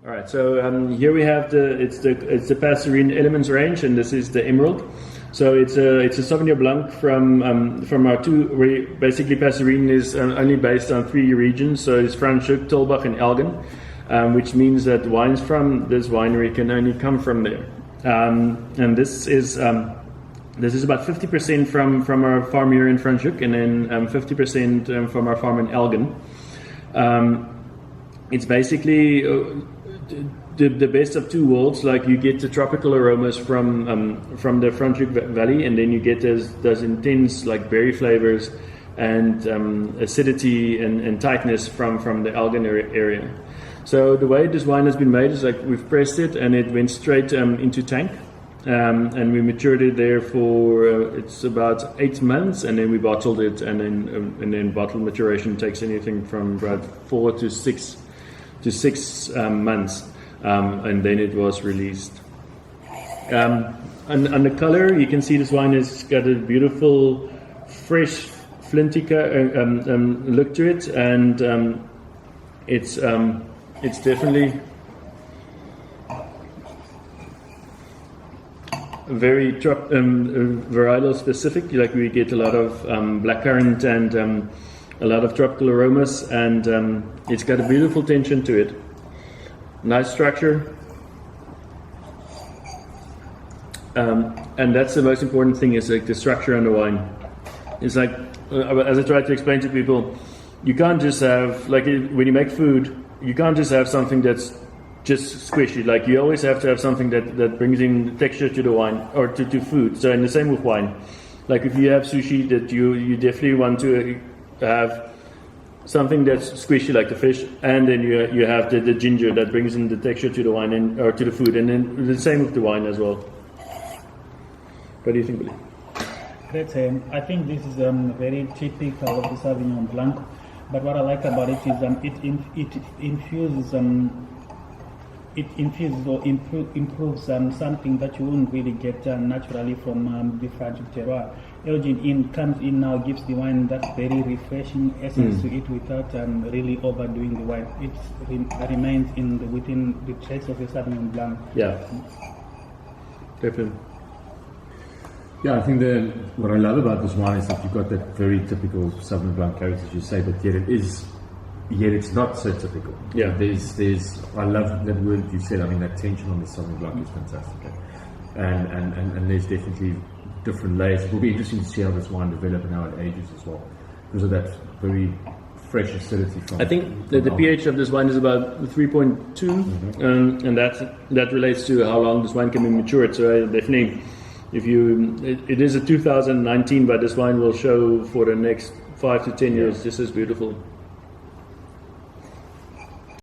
All right, so here we have it's the Paserene Elements range, and this is the Emerald. So it's a Sauvignon Blanc from our two. Basically, Paserene is only based on 3 regions. So it's Franschhoek, Tulbagh, and Elgin, which means that wines from this winery can only come from there. And this is about 50% from our farm here in Franschhoek, and then 50% from our farm in Elgin. It's basically the best of 2 worlds. Like, you get the tropical aromas from the Franschhoek Valley, and then you get those intense like berry flavors and acidity and tightness from the Elgin area. So the way this wine has been made is like we've pressed it and it went straight into tank, and we matured it there for it's about 8 months, and then we bottled it, and then bottle maturation takes anything from about 4 to 6 months, and then it was released. On the color, you can see this wine has got a beautiful, fresh, flinty look to it, and it's definitely very varietal specific. Like, we get a lot of blackcurrant and a lot of tropical aromas, and it's got a beautiful tension to it. Nice structure, and that's the most important thing, is like the structure on the wine. It's like, as I try to explain to people, you can't just have, like, when you make food, you can't just have something that's just squishy. Like, you always have to have something that brings in texture to the wine, or to food. So, and the same with wine. Like, if you have sushi, that you definitely want to have something that's squishy like the fish, and then you have the ginger that brings in the texture to the wine or to the food, and then the same with the wine as well. What do you think, Billy? Great. I think this is very typical of the Sauvignon Blanc, but what I like about it is it infuses or improves something that you wouldn't really get naturally from the French terroir. Elgin comes in now, gives the wine that very refreshing essence to it without really overdoing the wine. It remains within the traits of the Sauvignon Blanc. Yeah, definitely. Yeah, I think what I love about this wine is that you've got that very typical Sauvignon Blanc character, as you say, but yet it's not so typical. Yeah. I love that word you said. I mean, that tension on the Sauvignon Blanc is fantastic. And there's definitely different layers. It will be interesting to see how this wine develops and how it ages as well, because of that very fresh acidity from. I think that the pH of this wine is about 3.2, and that relates to how long this wine can be matured. So definitely, it is a 2019, but this wine will show for the next 5 to 10 years just as beautiful.